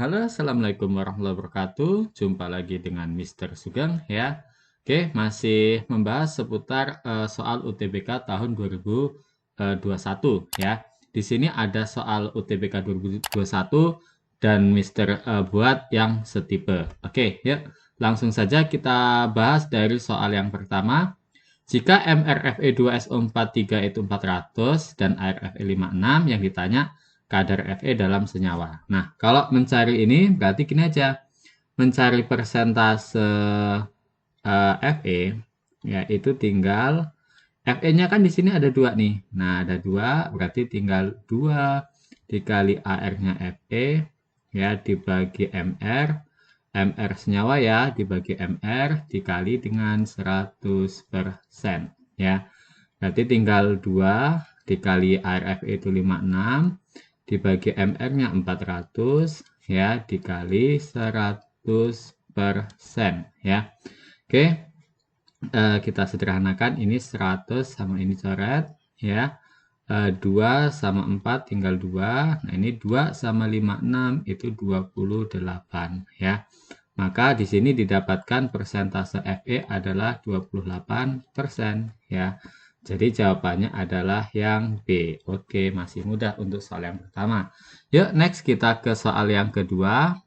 Halo, Assalamualaikum warahmatullahi wabarakatuh. Jumpa lagi dengan Mr. Sugeng ya. Oke, masih membahas seputar soal UTBK tahun 2021 ya. Di sini ada soal UTBK 2021 dan Mr. buat yang setipe. Oke, yuk langsung saja kita bahas dari soal yang pertama. Jika MrFe2SO43 itu 400 dan ArFe 56 yang ditanya kadar Fe dalam senyawa. Nah, kalau mencari ini berarti gini aja. Mencari persentase Fe yaitu tinggal Fe-nya kan di sini ada 2 nih. Nah, ada 2 berarti tinggal 2 dikali AR-nya Fe ya dibagi MR. MR senyawa ya dibagi MR dikali dengan 100% ya. Berarti tinggal 2 dikali ARFE itu 56 dibagi MR-nya 400 ya dikali 100% ya. Oke. Kita sederhanakan ini 100 sama ini coret ya. 2 sama 4 tinggal 2. Nah, ini 2 sama 56 itu 28 ya. Maka di sini didapatkan persentase Fe adalah 28% ya. Jadi jawabannya adalah yang B. Oke, masih mudah untuk soal yang pertama. Yuk, next kita ke soal yang kedua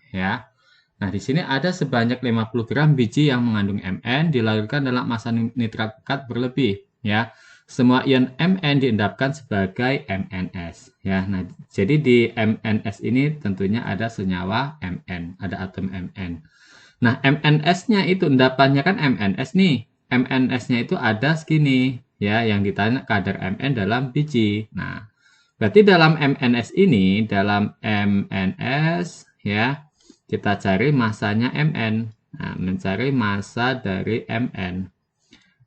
ya. Nah, di sini ada sebanyak 50 gram biji yang mengandung Mn dilarutkan dalam massa nitrat pekat berlebih ya. Semua ion Mn diendapkan sebagai MnS ya. Nah, jadi di MnS ini tentunya ada senyawa Mn, ada atom Mn. Nah, MnS-nya itu endapannya kan MnS nih. MnS-nya itu ada segini ya, yang ditanya kadar Mn dalam biji. Nah, berarti dalam MnS ini, dalam MnS ya, kita cari masanya Mn. Nah, mencari massa dari Mn.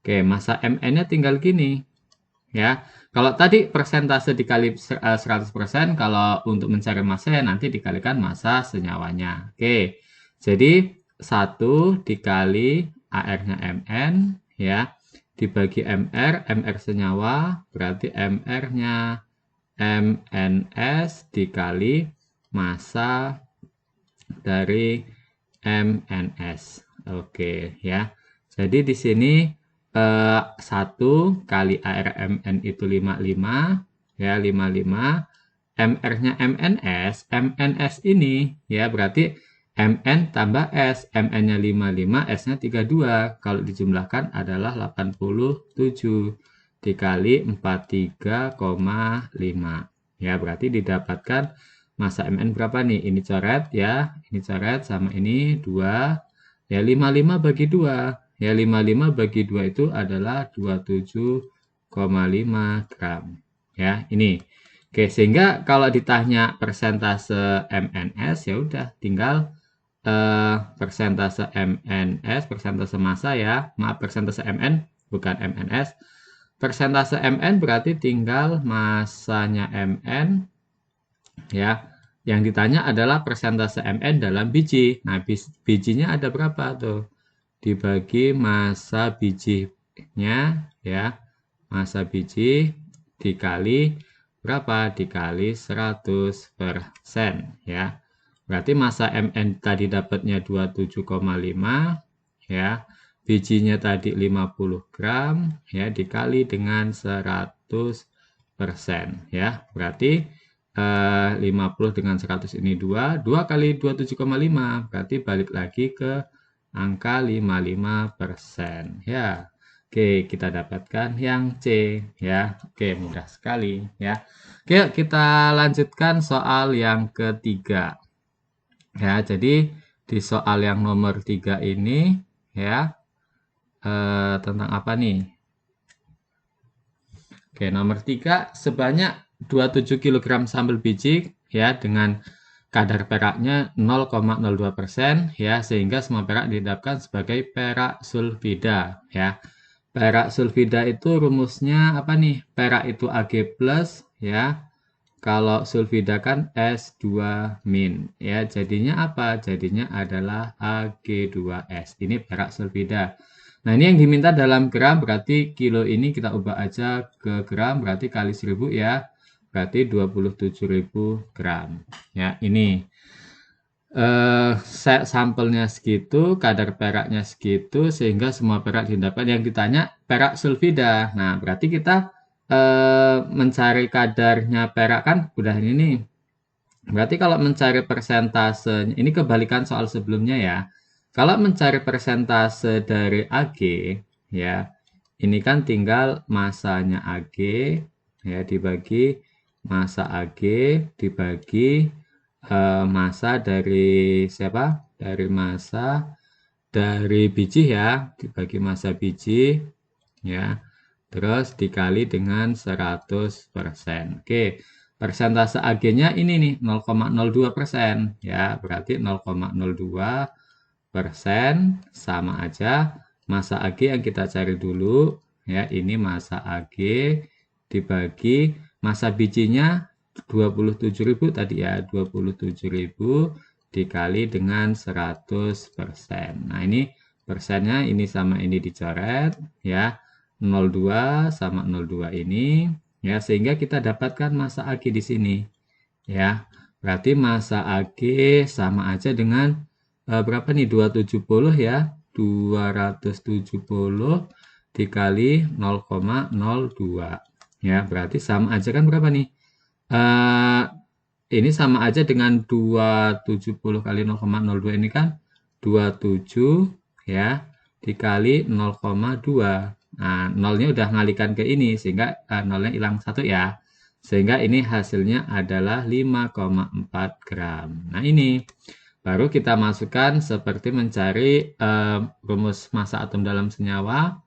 Oke, massa Mn-nya tinggal gini. Ya, kalau tadi persentase dikali 100%, kalau untuk mencari massa ya nanti dikalikan massa senyawanya. Oke, jadi 1 dikali AR-nya Mn, ya, dibagi MR, MR senyawa, berarti MR-nya MnS dikali massa dari MnS. Oke ya. Jadi di sini 1 kali ARMN itu 55 ya 55. MR-nya MnS, MnS ini ya berarti Mn tambah S, Mn-nya 55, S-nya 32. Kalau dijumlahkan adalah 87 dikali 43,5. Ya, berarti didapatkan massa Mn berapa nih? Ini coret ya, ini coret sama ini 2. Ya, 55 bagi 2. Ya, 55 bagi 2 itu adalah 27,5 gram. Ya, ini. Oke, sehingga kalau ditanya persentase MnS ya udah tinggal persentase MnS, persentase massa ya. Maaf, persentase Mn bukan MnS. Persentase Mn berarti tinggal massanya Mn ya. Yang ditanya adalah persentase Mn dalam biji. Nah, bijinya ada berapa tuh? Dibagi massa bijinya ya. Massa biji dikali berapa? Dikali 100% ya. Berarti massa Mn tadi dapatnya 27,5 ya. Bijinya tadi 50 gram ya dikali dengan 100% ya. Berarti 50 dengan 100 ini 2. 2 kali 27,5 berarti balik lagi ke angka 55% ya. Oke, kita dapatkan yang C ya. Oke, mudah sekali ya. Oke, kita lanjutkan soal yang ketiga. Ya, jadi di soal yang nomor 3 ini ya tentang apa nih? Oke, nomor 3 sebanyak 27 kg sambal biji ya dengan kadar peraknya 0,02% ya sehingga semua perak didapatkan sebagai perak sulfida ya. Perak sulfida itu rumusnya apa nih? Perak itu Ag+ ya. Kalau sulfida kan S2- ya. Jadinya apa? Jadinya adalah Ag2S. Ini perak sulfida. Nah, ini yang diminta dalam gram berarti kilo ini kita ubah aja ke gram berarti kali 1000 ya. Berarti 27.000 gram. Ya, ini. sampelnya segitu, kadar peraknya segitu, sehingga semua perak didapatkan. Yang ditanya perak sulfida. Nah, berarti kita mencari kadarnya perak kan udah ini nih. Berarti kalau mencari persentasenya, ini kebalikan soal sebelumnya ya. Kalau mencari persentase dari Ag, ya, ini kan tinggal masanya Ag, ya, dibagi masa Ag, dibagi masa dari siapa? Dari masa dari biji ya, dibagi masa biji, ya. Terus dikali dengan 100%. Oke, persentase Ag-nya ini nih 0,02%, ya. Berarti 0,02% sama aja masa Ag yang kita cari dulu, ya. Ini masa Ag dibagi masa bijinya 27.000 tadi ya, 27.000 dikali dengan 100%. Nah, ini persennya ini sama ini dicoret ya. 02 sama 02 ini ya, sehingga kita dapatkan massa Ag di sini ya. Berarti massa Ag sama aja dengan berapa nih, 270 ya, 270 dikali 0,02 ya, berarti sama aja kan berapa nih, ini sama aja dengan 270 kali 0,02 ini kan 27 ya, dikali 0,2. Nah, nolnya udah ngalikan ke ini sehingga nolnya hilang 1 ya. Sehingga ini hasilnya adalah 5,4 gram. Nah, ini baru kita masukkan seperti mencari rumus massa atom dalam senyawa.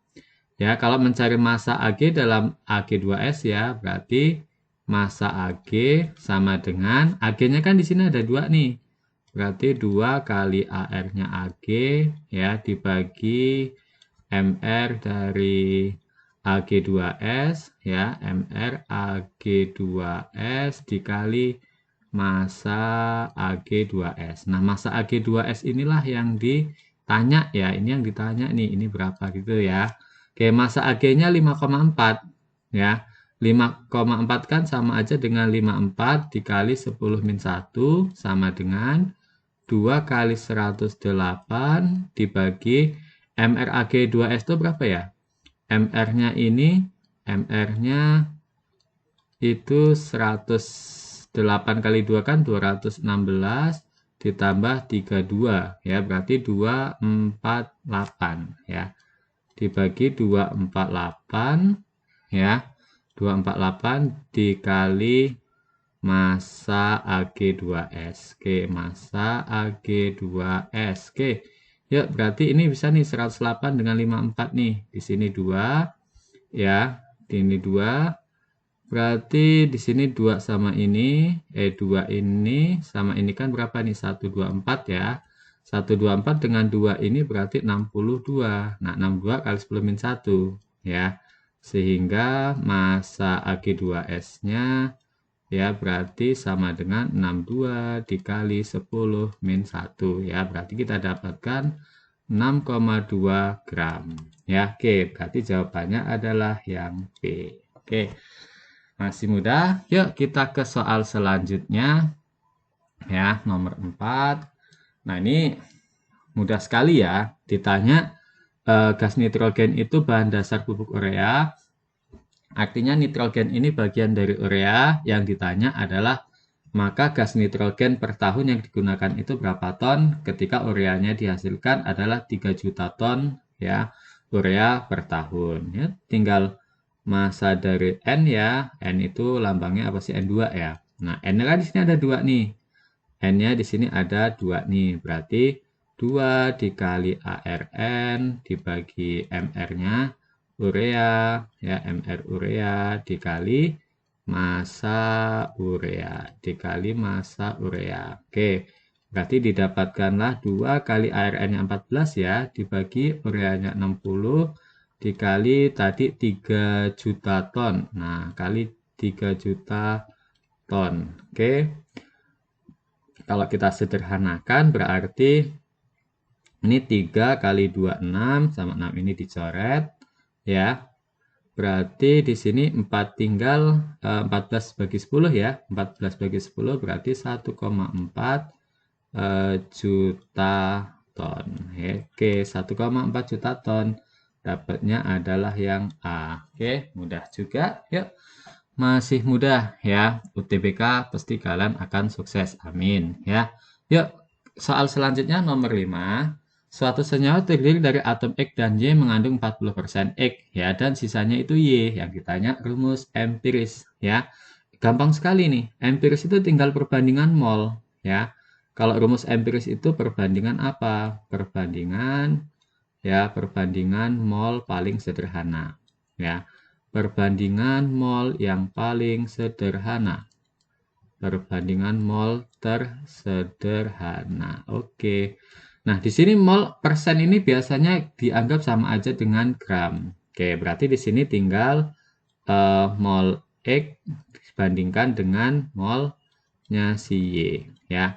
Ya, kalau mencari massa Ag dalam Ag2S ya, berarti massa Ag sama dengan Ag-nya kan di sini ada 2 nih. Berarti 2 kali AR-nya Ag ya dibagi MR dari Ag2S ya, MR Ag2S dikali massa Ag2S. Nah, massa Ag2S inilah yang ditanya ya, ini yang ditanya nih, ini berapa gitu ya. Oke, massa Ag-nya 5,4 ya. 5,4 kan sama aja dengan 54 dikali 10 min 1 sama dengan 2 kali 108 dibagi MrAg2S itu berapa ya? MR-nya ini, MR-nya itu 108 kali 2 kan 216 ditambah 32 ya, berarti 248 ya. Dibagi 248 ya. 248 dikali massa Ag2S. Oke, massa Ag2S. Oke. Ya, berarti ini bisa nih 108 dengan 54 nih. Di sini 2 ya. Di ini 2. Berarti di sini 2 sama ini, 2 ini sama ini kan berapa nih? 124 ya. 124 dengan 2 ini berarti 62. Nah, 62 kali 10 min 1 ya. Sehingga massa Ag2S-nya ya berarti sama dengan 62 dikali 10 min 1 ya. Berarti kita dapatkan 6,2 gram. Ya, oke. Berarti jawabannya adalah yang B. Oke. Masih mudah. Yuk kita ke soal selanjutnya. Ya, nomor 4. Nah, ini mudah sekali ya. Ditanya gas nitrogen itu bahan dasar pupuk urea. Artinya nitrogen ini bagian dari urea. Yang ditanya adalah maka gas nitrogen per tahun yang digunakan itu berapa ton ketika ureanya dihasilkan adalah 3 juta ton ya urea per tahun. Ya, tinggal massa dari N ya. N itu lambangnya apa sih? N2 ya. Nah, N-nya kan di sini ada 2 nih. N-nya di sini ada 2 nih. Berarti 2 dikali ARN dibagi MR-nya urea ya, MR urea dikali massa urea dikali massa urea. Oke, berarti didapatkanlah 2 kali ARN-nya 14 ya dibagi ureanya 60 dikali tadi 3 juta ton. Nah, kali 3 juta ton. Oke. Kalau kita sederhanakan berarti ini 3 kali 26 sama 6 ini dicoret ya. Berarti di sini 4 tinggal 14 bagi 10 ya. 14 bagi 10 berarti 1,4 juta ton. Oke, 1,4 juta ton. Dapatnya adalah yang A. Oke, mudah juga. Yuk, masih mudah ya. UTBK pasti kalian akan sukses. Amin ya. Yuk, soal selanjutnya nomor 5. Suatu senyawa terdiri dari atom X dan Y mengandung 40% X ya, dan sisanya itu Y. Yang ditanya rumus empiris ya. Gampang sekali nih. Empiris itu tinggal perbandingan mol ya. Kalau rumus empiris itu perbandingan apa? Perbandingan mol paling sederhana ya. Perbandingan mol yang paling sederhana. Perbandingan mol tersederhana. Oke. Nah, di sini mol persen ini biasanya dianggap sama aja dengan gram. Oke, berarti di sini tinggal mol X dibandingkan dengan molnya si Y ya.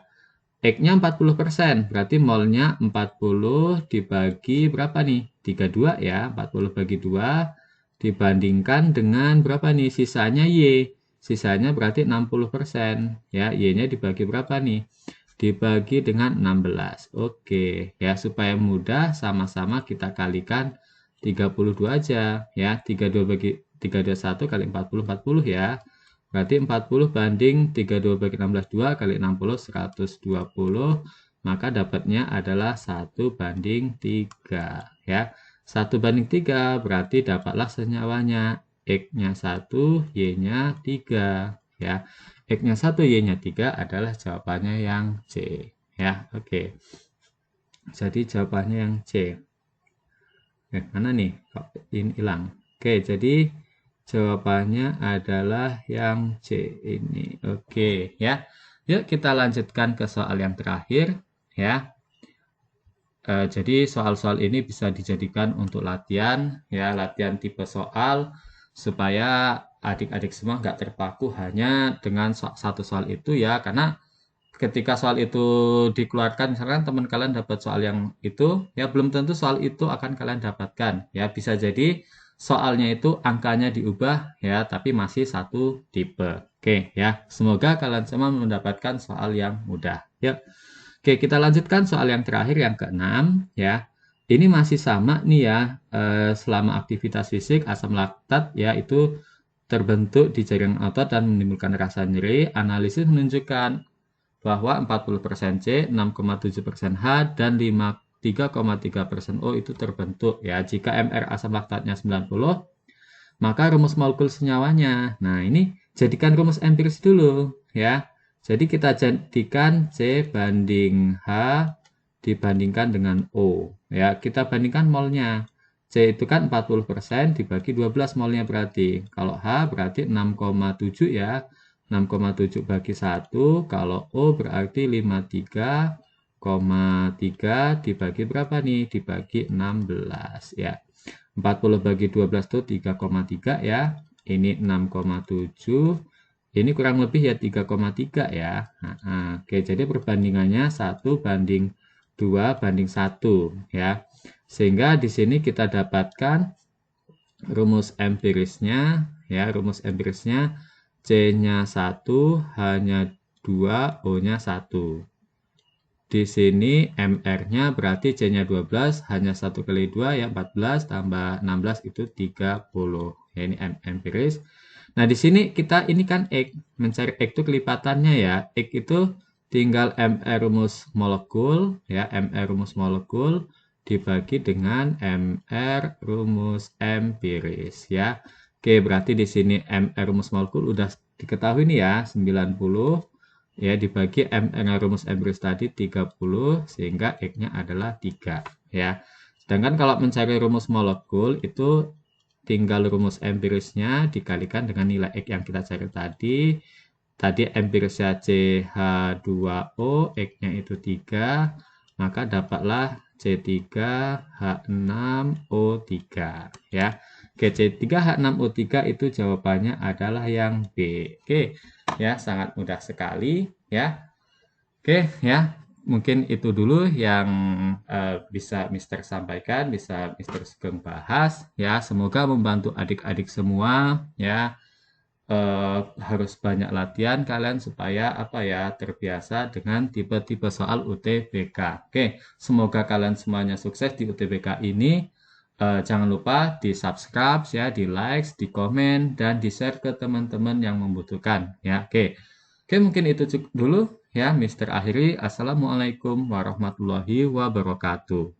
X-nya 40%, berarti molnya 40 dibagi berapa nih? 32 ya, 40 bagi 2 dibandingkan dengan berapa nih? Sisanya Y. Sisanya berarti 60% ya, Y-nya dibagi berapa nih? Dibagi dengan 16. Oke, ya supaya mudah sama-sama kita kalikan 32 aja ya. 321 kali 40 ya. Berarti 40 banding 32 bagi 16 2 kali 60 120. Maka dapatnya adalah 1/3 ya. 1/3 berarti dapatlah senyawanya X-nya 1, Y-nya 3 ya. X-nya 1, Y-nya 3 adalah jawabannya yang C ya. Oke. Jadi jawabannya yang C. Mana nih? Kok ini hilang. Oke, jadi jawabannya adalah yang C ini. Oke ya. Yuk kita lanjutkan ke soal yang terakhir ya. Jadi soal-soal ini bisa dijadikan untuk latihan ya, latihan tipe soal supaya adik-adik semua nggak terpaku hanya dengan satu soal itu ya, karena ketika soal itu dikeluarkan, misalkan teman kalian dapat soal yang itu, ya belum tentu soal itu akan kalian dapatkan. Ya, bisa jadi soalnya itu angkanya diubah ya, tapi masih satu tipe. Oke, ya. Semoga kalian semua mendapatkan soal yang mudah. Ya. Oke, kita lanjutkan soal yang terakhir yang ke-6 ya. Ini masih sama nih ya, selama aktivitas fisik asam laktat ya itu terbentuk di jaringan otot dan menimbulkan rasa nyeri. Analisis menunjukkan bahwa 40% C, 6,7% H, dan 3,3% O itu terbentuk ya. Jika MR asam laktatnya 90, maka rumus molekul senyawanya. Nah, ini jadikan rumus empiris dulu ya. Jadi kita jadikan C banding H dibandingkan dengan O ya. Kita bandingkan molnya. C itu kan 40% dibagi 12 molnya berarti. Kalau H berarti 6,7 ya. 6,7 bagi 1, kalau O berarti 53,3 dibagi berapa nih? Dibagi 16 ya. 40 bagi 12 itu 3,3 ya. Ini 6,7. Ini kurang lebih ya 3,3 ya. Oke, jadi perbandingannya 1/2 ya. Sehingga di sini kita dapatkan rumus empirisnya ya, rumus empirisnya C-nya 1, H-nya 2, O-nya 1. Di sini MR-nya berarti C-nya 12, H-nya 1 kali 2 ya 14 tambah 16 itu 30. Ya, ini empiris. Nah, di sini kita ini kan X, mencari X itu kelipatannya ya. X itu tinggal MR rumus molekul ya, MR rumus molekul dibagi dengan MR rumus empiris ya. Oke, berarti di sini MR rumus molekul udah diketahui nih ya, 90 ya dibagi MR rumus empiris tadi 30 sehingga X-nya adalah 3 ya. Sedangkan kalau mencari rumus molekul itu tinggal rumus empirisnya dikalikan dengan nilai X yang kita cari tadi. Tadi empirisnya CH2O, X-nya itu 3, maka dapatlah C3H6O3 ya. Oke, C3H6O3 itu jawabannya adalah yang B. Oke, ya sangat mudah sekali ya. Oke, ya. Mungkin itu dulu yang bisa Mister sampaikan, bisa Mister Sugeng bahas ya. Semoga membantu adik-adik semua ya. harus banyak latihan kalian supaya apa ya terbiasa dengan tipe-tipe soal UTBK. Oke, semoga kalian semuanya sukses di UTBK ini. Jangan lupa di subscribe ya, di like, di komen, dan di share ke teman-teman yang membutuhkan ya. Oke, oke mungkin itu cukup dulu ya, Mister akhiri. Assalamualaikum warahmatullahi wabarakatuh.